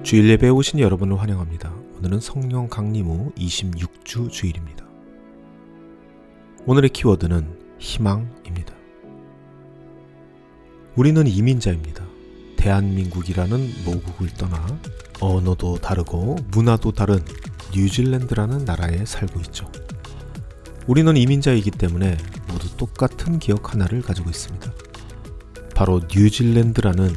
주일 예배에 오신 여러분을 환영합니다. 오늘은 성령 강림 후 26주 주일입니다. 오늘의 키워드는 희망입니다. 우리는 이민자입니다. 대한민국이라는 모국을 떠나 언어도 다르고 문화도 다른 뉴질랜드라는 나라에 살고 있죠. 우리는 이민자이기 때문에 모두 똑같은 기억 하나를 가지고 있습니다. 바로 뉴질랜드라는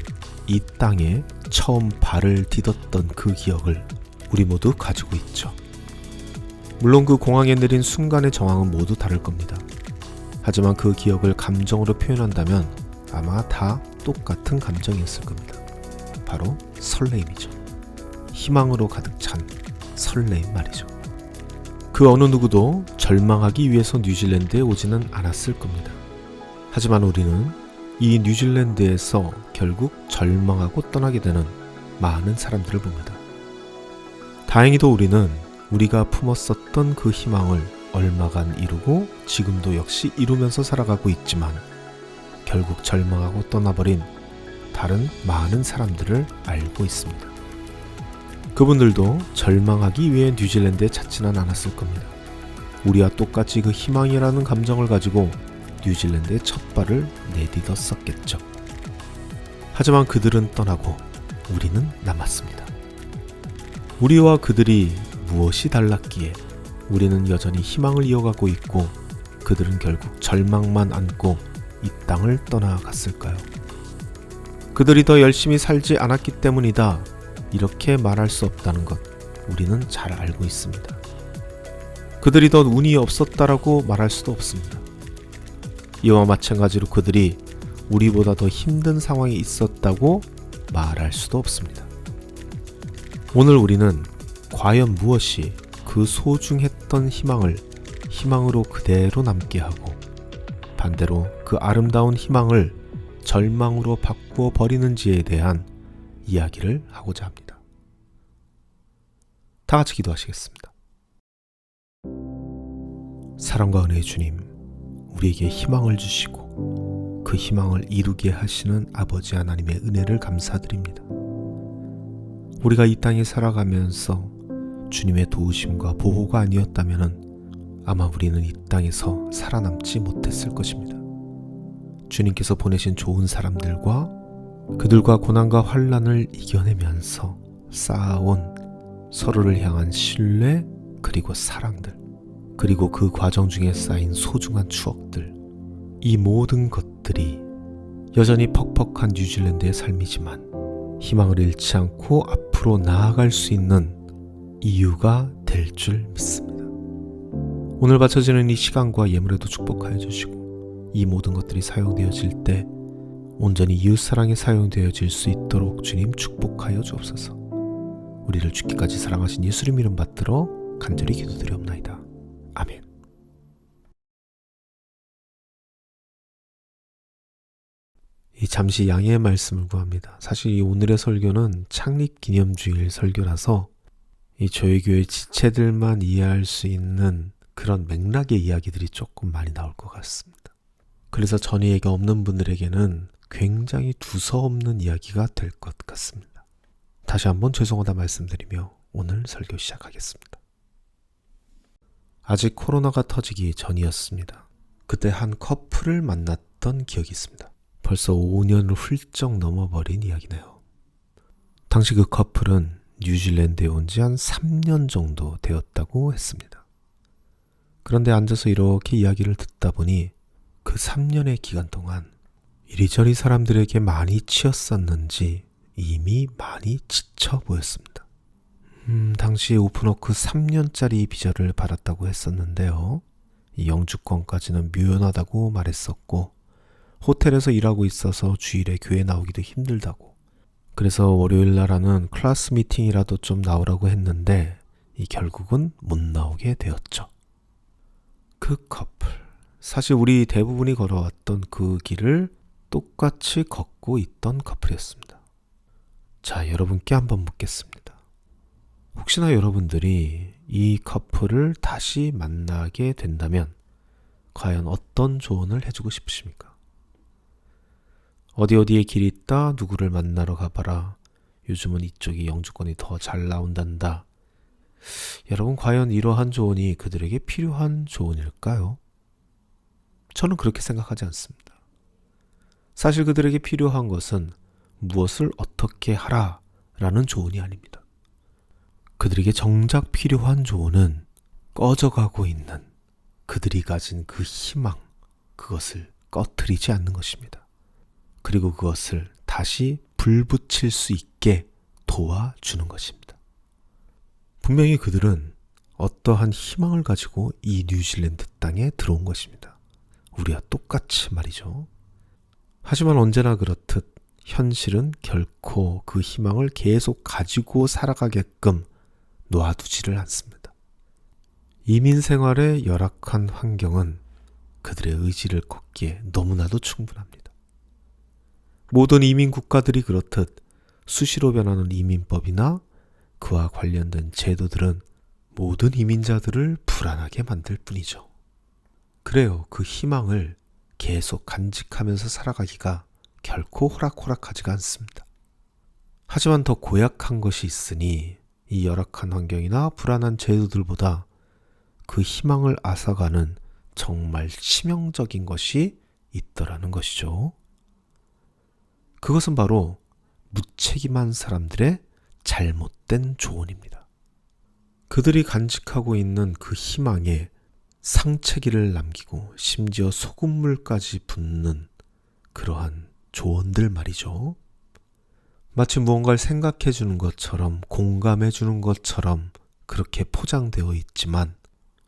이 땅에 처음 발을 디뎠던 그 기억을 우리 모두 가지고 있죠. 물론 그 공항에 내린 순간의 정황은 모두 다를 겁니다. 하지만 그 기억을 감정으로 표현한다면 아마 다 똑같은 감정이었을 겁니다. 바로 설레임이죠. 희망으로 가득 찬 설레임 말이죠. 그 어느 누구도 절망하기 위해서 뉴질랜드에 오지는 않았을 겁니다. 하지만 우리는 이 뉴질랜드에서 결국 절망하고 떠나게 되는 많은 사람들을 봅니다. 다행히도 우리는 우리가 품었었던 그 희망을 얼마간 이루고 지금도 역시 이루면서 살아가고 있지만 결국 절망하고 떠나버린 다른 많은 사람들을 알고 있습니다. 그분들도 절망하기 위해 뉴질랜드에 찾지는 않았을 겁니다. 우리와 똑같이 그 희망이라는 감정을 가지고 뉴질랜드에 첫 발을 내딛었었겠죠. 하지만 그들은 떠나고 우리는 남았습니다. 우리와 그들이 무엇이 달랐기에 우리는 여전히 희망을 이어가고 있고 그들은 결국 절망만 안고 이 땅을 떠나갔을까요? 그들이 더 열심히 살지 않았기 때문이다. 이렇게 말할 수 없다는 것 우리는 잘 알고 있습니다. 그들이 더 운이 없었다라고 말할 수도 없습니다. 이와 마찬가지로 그들이 우리보다 더 힘든 상황에 있었다고 말할 수도 없습니다. 오늘 우리는 과연 무엇이 그 소중했던 희망을 희망으로 그대로 남게 하고 반대로 그 아름다운 희망을 절망으로 바꾸어 버리는지에 대한 이야기를 하고자 합니다. 다 같이 기도하시겠습니다. 사랑과 은혜의 주님, 우리에게 희망을 주시고 그 희망을 이루게 하시는 아버지 하나님의 은혜를 감사드립니다. 우리가 이 땅에 살아가면서 주님의 도우심과 보호가 아니었다면 아마 우리는 이 땅에서 살아남지 못했을 것입니다. 주님께서 보내신 좋은 사람들과 그들과 고난과 환난을 이겨내면서 쌓아온 서로를 향한 신뢰 그리고 사랑들 그리고 그 과정 중에 쌓인 소중한 추억들 이 모든 것들이 여전히 퍽퍽한 뉴질랜드의 삶이지만 희망을 잃지 않고 앞으로 나아갈 수 있는 이유가 될 줄 믿습니다. 오늘 바쳐지는 이 시간과 예물에도 축복하여 주시고 이 모든 것들이 사용되어질 때 온전히 이웃사랑에 사용되어질 수 있도록 주님 축복하여 주옵소서. 우리를 죽기까지 사랑하신 예수님 이름 받들어 간절히 기도드리옵나이다. 아멘. 잠시 양해의 말씀을 구합니다. 사실 이 오늘의 설교는 창립기념주일 설교라서 이 저희 교회 지체들만 이해할 수 있는 그런 맥락의 이야기들이 조금 많이 나올 것 같습니다. 그래서 전이해가 없는 분들에게는 굉장히 두서없는 이야기가 될 것 같습니다. 다시 한번 죄송하다 말씀드리며 오늘 설교 시작하겠습니다. 아직 코로나가 터지기 전이었습니다. 그때 한 커플을 만났던 기억이 있습니다. 벌써 5년을 훌쩍 넘어버린 이야기네요. 당시 그 커플은 뉴질랜드에 온 지 한 3년 정도 되었다고 했습니다. 그런데 앉아서 이렇게 이야기를 듣다 보니 그 3년의 기간 동안 이리저리 사람들에게 많이 치였었는지 이미 많이 지쳐 보였습니다. 당시에 오픈워크 3년짜리 비자를 받았다고 했었는데요. 이 영주권까지는 묘연하다고 말했었고 호텔에서 일하고 있어서 주일에 교회 나오기도 힘들다고 그래서 월요일 날하는 클래스 미팅이라도 좀 나오라고 했는데 결국은 못 나오게 되었죠. 그 커플 사실 우리 대부분이 걸어왔던 그 길을 똑같이 걷고 있던 커플이었습니다. 자, 여러분께 한번 묻겠습니다. 혹시나 여러분들이 이 커플을 다시 만나게 된다면 과연 어떤 조언을 해주고 싶으십니까? 어디에 길이 있다 누구를 만나러 가봐라 요즘은 이쪽이 영주권이 더 잘 나온단다. 여러분, 과연 이러한 조언이 그들에게 필요한 조언일까요? 저는 그렇게 생각하지 않습니다. 사실 그들에게 필요한 것은 무엇을 어떻게 하라 라는 조언이 아닙니다. 그들에게 정작 필요한 조언은 꺼져가고 있는 그들이 가진 그 희망, 그것을 꺼트리지 않는 것입니다. 그리고 그것을 다시 불붙일 수 있게 도와주는 것입니다. 분명히 그들은 어떠한 희망을 가지고 이 뉴질랜드 땅에 들어온 것입니다. 우리와 똑같이 말이죠. 하지만 언제나 그렇듯 현실은 결코 그 희망을 계속 가지고 살아가게끔 놔두지를 않습니다. 이민 생활의 열악한 환경은 그들의 의지를 꺾기에 너무나도 충분합니다. 모든 이민 국가들이 그렇듯 수시로 변하는 이민법이나 그와 관련된 제도들은 모든 이민자들을 불안하게 만들 뿐이죠. 그래요, 그 희망을 계속 간직하면서 살아가기가 결코 호락호락하지가 않습니다. 하지만 더 고약한 것이 있으니 이 열악한 환경이나 불안한 제도들보다 그 희망을 앗아가는 정말 치명적인 것이 있더라는 것이죠. 그것은 바로 무책임한 사람들의 잘못된 조언입니다. 그들이 간직하고 있는 그 희망에 상체기를 남기고 심지어 소금물까지 붓는 그러한 조언들 말이죠. 마치 무언가를 생각해 주는 것처럼, 공감해 주는 것처럼 그렇게 포장되어 있지만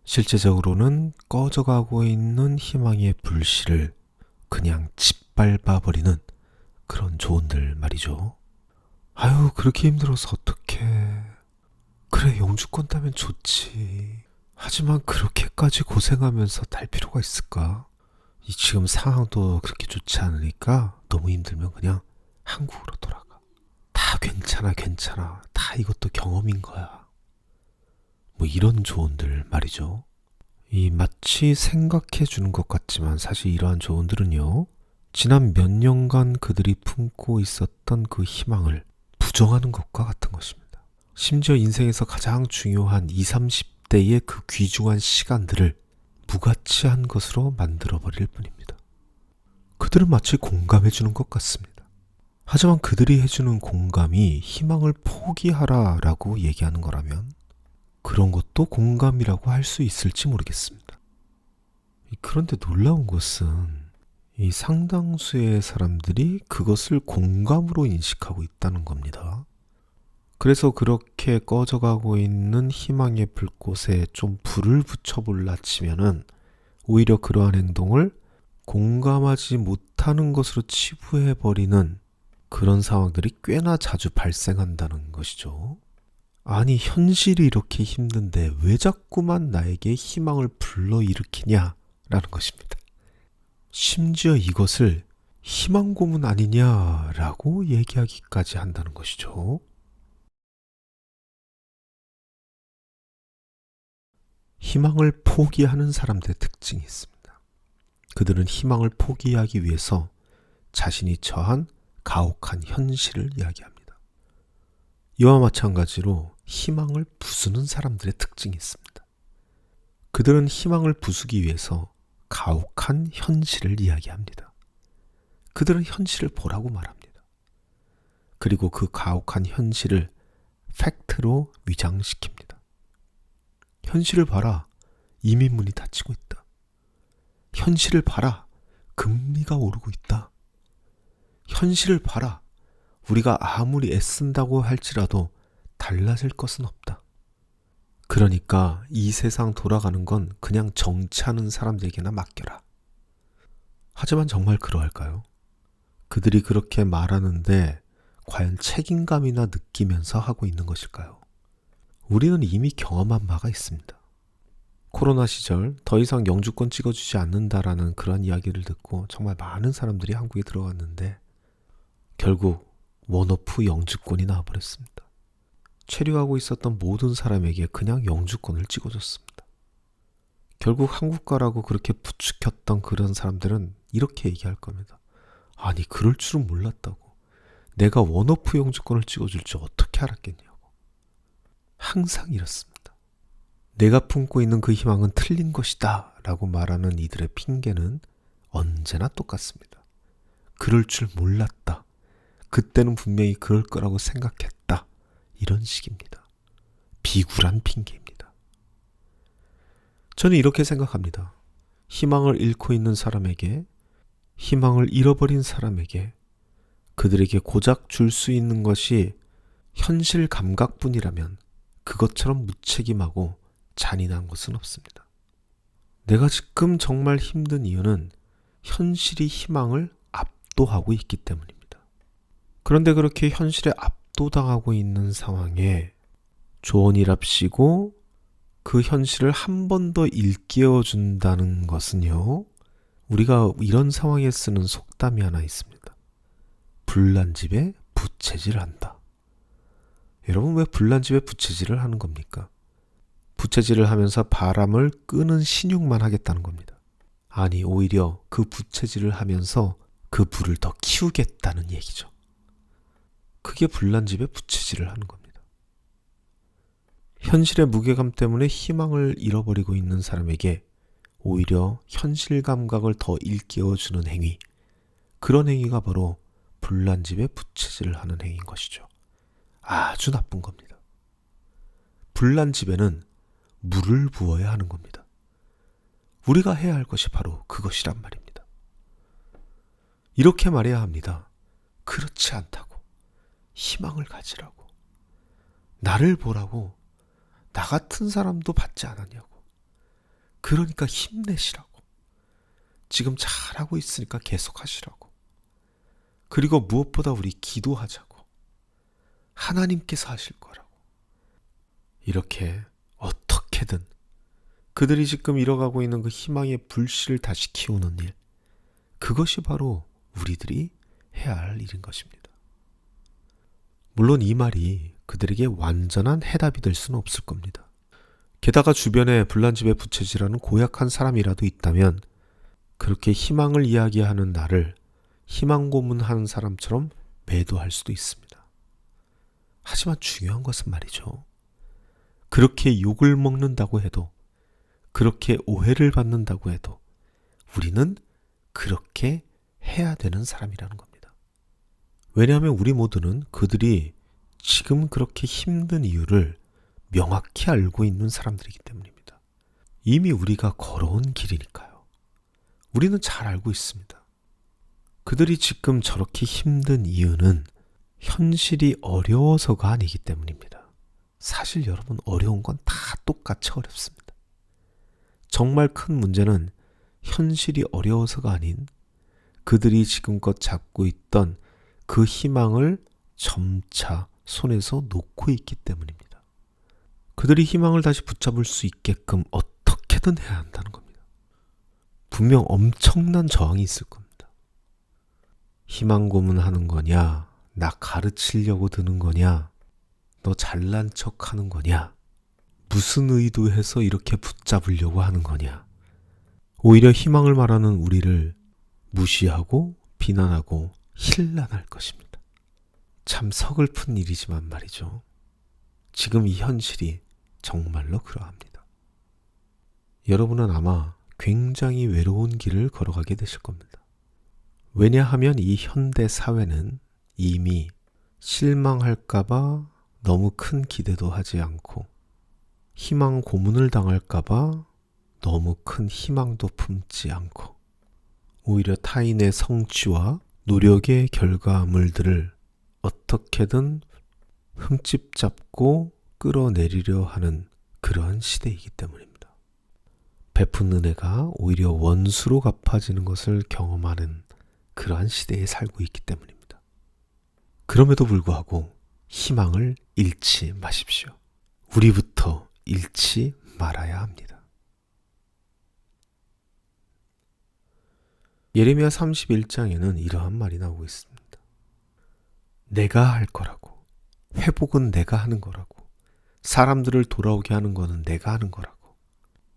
실제적으로는 꺼져가고 있는 희망의 불씨를 그냥 짓밟아 버리는 그런 조언들 말이죠. 아유, 그렇게 힘들어서 어떡해. 그래, 영주권 따면 좋지. 하지만 그렇게까지 고생하면서 달 필요가 있을까? 이 지금 상황도 그렇게 좋지 않으니까 너무 힘들면 그냥 한국으로 돌아가. 다 괜찮아. 다 이것도 경험인 거야. 뭐 이런 조언들 말이죠. 이 마치 생각해 주는 것 같지만 사실 이러한 조언들은요, 지난 몇 년간 그들이 품고 있었던 그 희망을 부정하는 것과 같은 것입니다. 심지어 인생에서 가장 중요한 20, 30대의 그 귀중한 시간들을 무가치한 것으로 만들어버릴 뿐입니다. 그들은 마치 공감해 주는 것 같습니다. 하지만 그들이 해주는 공감이 희망을 포기하라 라고 얘기하는 거라면 그런 것도 공감이라고 할 수 있을지 모르겠습니다. 그런데 놀라운 것은 이 상당수의 사람들이 그것을 공감으로 인식하고 있다는 겁니다. 그래서 그렇게 꺼져가고 있는 희망의 불꽃에 좀 불을 붙여볼라 치면은 오히려 그러한 행동을 공감하지 못하는 것으로 치부해버리는 그런 상황들이 꽤나 자주 발생한다는 것이죠. 아니, 현실이 이렇게 힘든데 왜 자꾸만 나에게 희망을 불러일으키냐라는 것입니다. 심지어 이것을 희망 고문 아니냐라고 얘기하기까지 한다는 것이죠. 희망을 포기하는 사람들의 특징이 있습니다. 그들은 희망을 포기하기 위해서 자신이 처한 가혹한 현실을 이야기합니다. 이와 마찬가지로 희망을 부수는 사람들의 특징이 있습니다. 그들은 희망을 부수기 위해서 가혹한 현실을 이야기합니다. 그들은 현실을 보라고 말합니다. 그리고 그 가혹한 현실을 팩트로 위장시킵니다. 현실을 봐라. 이민문이 닫히고 있다. 현실을 봐라. 금리가 오르고 있다. 현실을 봐라. 우리가 아무리 애쓴다고 할지라도 달라질 것은 없다. 그러니까 이 세상 돌아가는 건 그냥 정치하는 사람들에게나 맡겨라. 하지만 정말 그러할까요? 그들이 그렇게 말하는데 과연 책임감이나 느끼면서 하고 있는 것일까요? 우리는 이미 경험한 바가 있습니다. 코로나 시절 더 이상 영주권 찍어주지 않는다라는 그런 이야기를 듣고 정말 많은 사람들이 한국에 들어갔는데 결국 원오프 영주권이 나와버렸습니다. 체류하고 있었던 모든 사람에게 그냥 영주권을 찍어줬습니다. 결국 한국 가라고 그렇게 부추겼던 그런 사람들은 이렇게 얘기할 겁니다. 아니, 그럴 줄은 몰랐다고. 내가 원오프 영주권을 찍어줄 줄 어떻게 알았겠냐고. 항상 이렇습니다. 내가 품고 있는 그 희망은 틀린 것이다 라고 말하는 이들의 핑계는 언제나 똑같습니다. 그럴 줄 몰랐다. 그때는 분명히 그럴 거라고 생각했다. 이런 식입니다. 비굴한 핑계입니다. 저는 이렇게 생각합니다. 희망을 잃고 있는 사람에게, 희망을 잃어버린 사람에게 그들에게 고작 줄 수 있는 것이 현실 감각뿐이라면 그것처럼 무책임하고 잔인한 것은 없습니다. 내가 지금 정말 힘든 이유는 현실이 희망을 압도하고 있기 때문입니다. 그런데 그렇게 현실에 압도당하고 있는 상황에 조언이랍시고 그 현실을 한 번 더 일깨워 준다는 것은요, 우리가 이런 상황에 쓰는 속담이 하나 있습니다. 불난 집에 부채질한다. 여러분, 왜 불난 집에 부채질을 하는 겁니까? 부채질을 하면서 바람을 끄는 신용만 하겠다는 겁니다. 아니, 오히려 그 부채질을 하면서 그 불을 더 키우겠다는 얘기죠. 그게 불난 집에 부채질을 하는 겁니다. 현실의 무게감 때문에 희망을 잃어버리고 있는 사람에게 오히려 현실 감각을 더 일깨워주는 행위, 그런 행위가 바로 불난 집에 부채질을 하는 행위인 것이죠. 아주 나쁜 겁니다. 불난 집에는 물을 부어야 하는 겁니다. 우리가 해야 할 것이 바로 그것이란 말입니다. 이렇게 말해야 합니다. 그렇지 않다고. 희망을 가지라고. 나를 보라고. 나 같은 사람도 받지 않았냐고. 그러니까 힘내시라고. 지금 잘하고 있으니까 계속하시라고. 그리고 무엇보다 우리 기도하자고. 하나님께서 하실 거라고. 이렇게 어떻게든 그들이 지금 잃어가고 있는 그 희망의 불씨를 다시 키우는 일, 그것이 바로 우리들이 해야 할 일인 것입니다. 물론 이 말이 그들에게 완전한 해답이 될 수는 없을 겁니다. 게다가 주변에 불난 집에 부채질하는 고약한 사람이라도 있다면 그렇게 희망을 이야기하는 나를 희망 고문하는 사람처럼 매도할 수도 있습니다. 하지만 중요한 것은 말이죠. 그렇게 욕을 먹는다고 해도, 그렇게 오해를 받는다고 해도 우리는 그렇게 해야 되는 사람이라는 겁니다. 왜냐하면 우리 모두는 그들이 지금 그렇게 힘든 이유를 명확히 알고 있는 사람들이기 때문입니다. 이미 우리가 걸어온 길이니까요. 우리는 잘 알고 있습니다. 그들이 지금 저렇게 힘든 이유는 현실이 어려워서가 아니기 때문입니다. 사실 여러분, 어려운 건 다 똑같이 어렵습니다. 정말 큰 문제는 현실이 어려워서가 아닌 그들이 지금껏 잡고 있던 그 희망을 점차 손에서 놓고 있기 때문입니다. 그들이 희망을 다시 붙잡을 수 있게끔 어떻게든 해야 한다는 겁니다. 분명 엄청난 저항이 있을 겁니다. 희망 고문하는 거냐, 나 가르치려고 드는 거냐, 너 잘난 척 하는 거냐, 무슨 의도해서 이렇게 붙잡으려고 하는 거냐. 오히려 희망을 말하는 우리를 무시하고 비난하고 힐난할 것입니다. 참 서글픈 일이지만 말이죠. 지금 이 현실이 정말로 그러합니다. 여러분은 아마 굉장히 외로운 길을 걸어가게 되실 겁니다. 왜냐하면 이 현대 사회는 이미 실망할까봐 너무 큰 기대도 하지 않고, 희망 고문을 당할까봐 너무 큰 희망도 품지 않고, 오히려 타인의 성취와 노력의 결과물들을 어떻게든 흠집 잡고 끌어내리려 하는 그러한 시대이기 때문입니다. 베푼 은혜가 오히려 원수로 갚아지는 것을 경험하는 그러한 시대에 살고 있기 때문입니다. 그럼에도 불구하고 희망을 잃지 마십시오. 우리부터 잃지 말아야 합니다. 예레미야 31장에는 이러한 말이 나오고 있습니다. 내가 할 거라고. 회복은 내가 하는 거라고. 사람들을 돌아오게 하는 거는 내가 하는 거라고.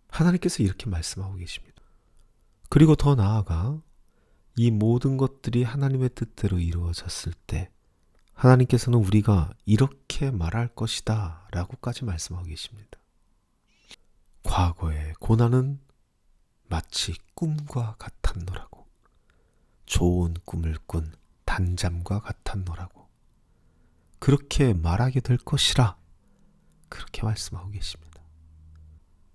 하나님께서 이렇게 말씀하고 계십니다. 그리고 더 나아가 이 모든 것들이 하나님의 뜻대로 이루어졌을 때 하나님께서는 우리가 이렇게 말할 것이다 라고까지 말씀하고 계십니다. 과거의 고난은 마치 꿈과 같았노라고, 좋은 꿈을 꾼 단잠과 같았노라고, 그렇게 말하게 될 것이라, 그렇게 말씀하고 계십니다.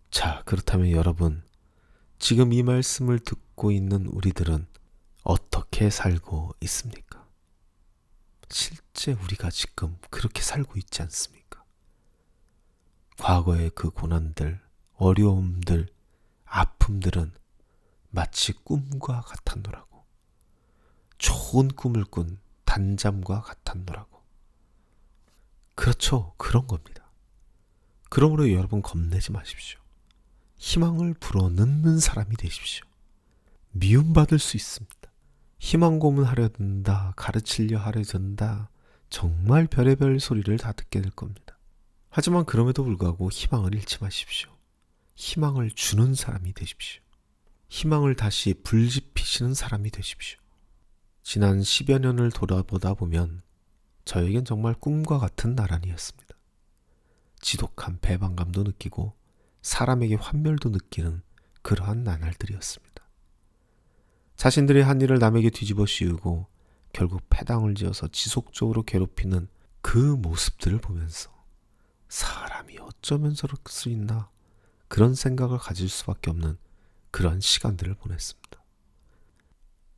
자, 그렇다면 여러분, 지금 이 말씀을 듣고 있는 우리들은 어떻게 살고 있습니까? 실제 우리가 지금 그렇게 살고 있지 않습니까? 과거의 그 고난들, 어려움들, 아픔들은 마치 꿈과 같았노라고, 좋은 꿈을 꾼 단잠과 같았노라고. 그렇죠, 그런 겁니다. 그러므로 여러분 겁내지 마십시오. 희망을 불어넣는 사람이 되십시오. 미움받을 수 있습니다. 희망 고문하려 든다, 가르치려 하려 든다, 정말 별의별 소리를 다 듣게 될 겁니다. 하지만 그럼에도 불구하고 희망을 잃지 마십시오. 희망을 주는 사람이 되십시오. 희망을 다시 불지피시는 사람이 되십시오. 지난 10여 년을 돌아보다 보면 저에겐 정말 꿈과 같은 나란이었습니다. 지독한 배반감도 느끼고 사람에게 환멸도 느끼는 그러한 나날들이었습니다. 자신들이 한 일을 남에게 뒤집어 씌우고 결국 패당을 지어서 지속적으로 괴롭히는 그 모습들을 보면서 사람이 어쩌면 저럴 수 있나, 그런 생각을 가질 수밖에 없는 그런 시간들을 보냈습니다.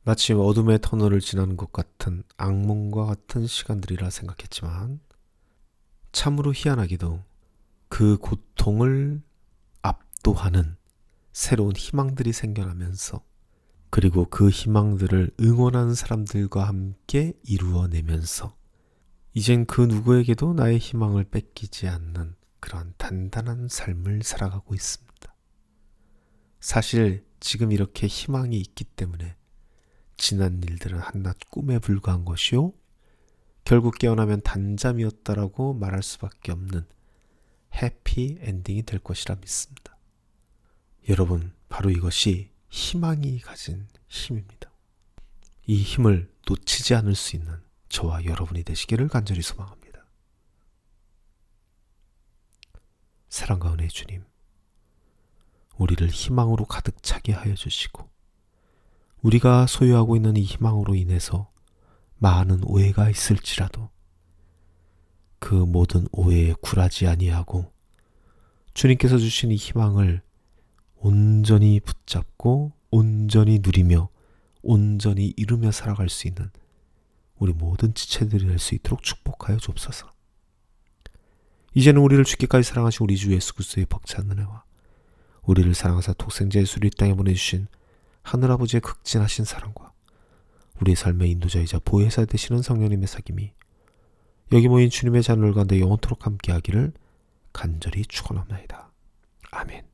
마치 어둠의 터널을 지나는 것 같은 악몽과 같은 시간들이라 생각했지만, 참으로 희한하게도 그 고통을 압도하는 새로운 희망들이 생겨나면서, 그리고 그 희망들을 응원하는 사람들과 함께 이루어내면서 이젠 그 누구에게도 나의 희망을 뺏기지 않는 그런 단단한 삶을 살아가고 있습니다. 사실 지금 이렇게 희망이 있기 때문에 지난 일들은 한낱 꿈에 불과한 것이요, 결국 깨어나면 단잠이었다라고 말할 수밖에 없는 해피 엔딩이 될 것이라 믿습니다. 여러분, 바로 이것이 희망이 가진 힘입니다. 이 힘을 놓치지 않을 수 있는 저와 여러분이 되시기를 간절히 소망합니다. 사랑과 은혜의 주님, 우리를 희망으로 가득 차게 하여 주시고, 우리가 소유하고 있는 이 희망으로 인해서 많은 오해가 있을지라도 그 모든 오해에 굴하지 아니하고 주님께서 주신 이 희망을 온전히 붙잡고 온전히 누리며 온전히 이루며 살아갈 수 있는 우리 모든 지체들이 될 수 있도록 축복하여 주옵소서. 이제는 우리를 죽기까지 사랑하신 우리 주 예수 그리스도의 벅찬 은혜와 우리를 사랑하사 독생자 예수를 이 땅에 보내주신 하늘아버지의 극진하신 사랑과 우리 삶의 인도자이자 보혜사 되시는 성령님의 사귐이 여기 모인 주님의 자녀들 가운데 영원토록 함께하기를 간절히 축원합니다. 아멘.